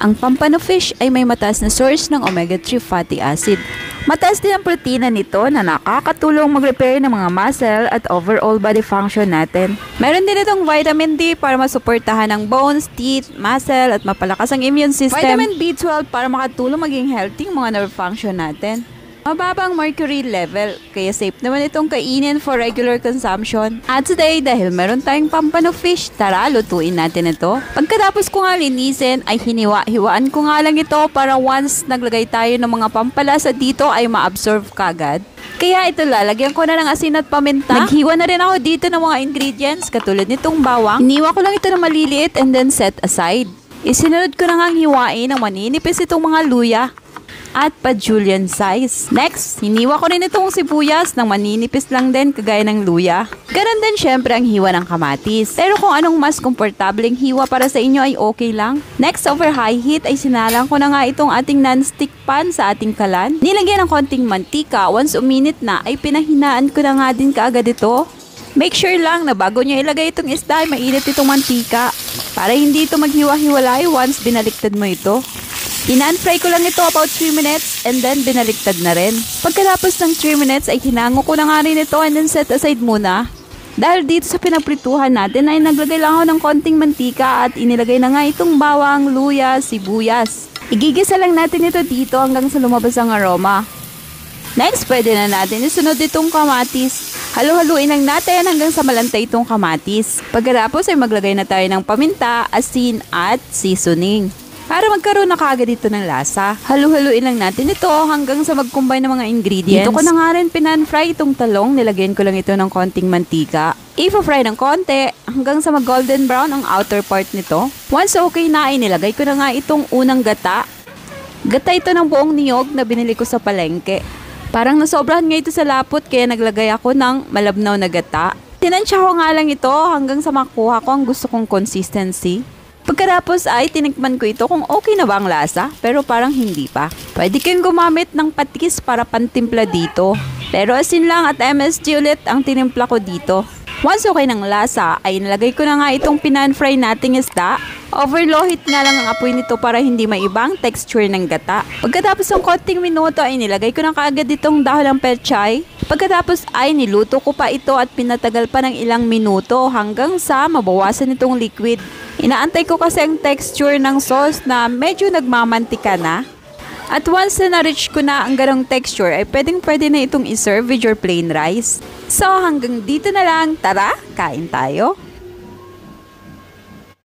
Ang pampano fish ay may mataas na source ng omega-3 fatty acid. Mataas din ang protina nito na nakakatulong mag-repair ng mga muscle at overall body function natin. Meron din itong vitamin D para masuportahan ang bones, teeth, muscle at mapalakas ang immune system. Vitamin B12 para makatulong maging healthy ang mga nerve function natin. Mababang mercury level, kaya safe naman itong kainin for regular consumption. At today, dahil meron tayong pampano fish, tara lutuin natin ito. Pagkatapos ko nga linisin, ay hiwa-hiwaan ko nga lang ito para once naglagay tayo ng mga pampalasa dito ay ma-absorb kagad. Kaya ito lalagyan ko na ng asin at paminta. Naghiwa na rin ako dito ng mga ingredients katulad nitong bawang. Iniwa ko lang ito na maliliit and then set aside. Isinunod ko na ngang hiwain ng maninipis itong mga luya at pa-julienne size. Next, hiniwa ko rin itong sibuyas ng maninipis lang din kagaya ng luya. Ganon din syempre ang hiwa ng kamatis. Pero kung anong mas komportableng hiwa para sa inyo ay okay lang. Next, over high heat ay sinalang ko na nga itong ating non-stick pan sa ating kalan. Nilagyan ng konting mantika. Once uminit na ay pinahinaan ko na nga din kaagad ito. Make sure lang na bago nyo ilagay itong isda ay mainit itong mantika para hindi ito maghiwa-hiwalay once binaliktad mo ito. In-fry ko lang ito about 3 minutes and then binaliktad na rin. Pagkatapos ng 3 minutes ay hinango ko na nga rin ito and then set aside muna. Dahil dito sa pinagprituhan natin ay naglagay lang ako ng konting mantika at inilagay na nga itong bawang, luya, sibuyas. Igigisa lang natin ito dito hanggang sa lumabas ang aroma. Next, pwede na natin isunod itong kamatis. Halu-haluin lang natin hanggang sa malantay itong kamatis. Pagkatapos ay maglagay na tayo ng paminta, asin at seasoning. Para magkaroon na kaagad dito ng lasa, halu-haluin lang natin ito hanggang sa mag-combine ng mga ingredients. Dito ko na nga rin pinan-fry itong talong, nilagyan ko lang ito ng konting mantika. I-fry ng konti hanggang sa mag-golden brown ang outer part nito. Once okay na, nilagay ko na nga itong unang gata. Gata ito ng buong niyog na binili ko sa palengke. Parang nasobrahan nga ito sa lapot kaya naglagay ako ng malabnaw na gata. Tinansya ko nga lang ito hanggang sa makuha ko ang gusto kong consistency. Pagkatapos ay tinikman ko ito kung okay na ba ang lasa, pero parang hindi pa. Pwede kayong gumamit ng patis para pantimpla dito. Pero asin lang at MSG ulit ang tinimpla ko dito. Once okay ng lasa, ay nalagay ko na nga itong pinan-fry nating isda. Over low heat nga lang ang apoy nito para hindi maibang texture ng gata. Pagkatapos ng konting minuto ay nilagay ko na kaagad itong dahon ng pechay. Pagkatapos ay niluto ko pa ito at pinatagal pa ng ilang minuto hanggang sa mabawasan itong liquid. Inaantay ko kasi ang texture ng sauce na medyo nagmamantika na. At once na na-reach ko na ang ganong texture ay pwede na itong iserve with your plain rice. So hanggang dito na lang, tara, kain tayo!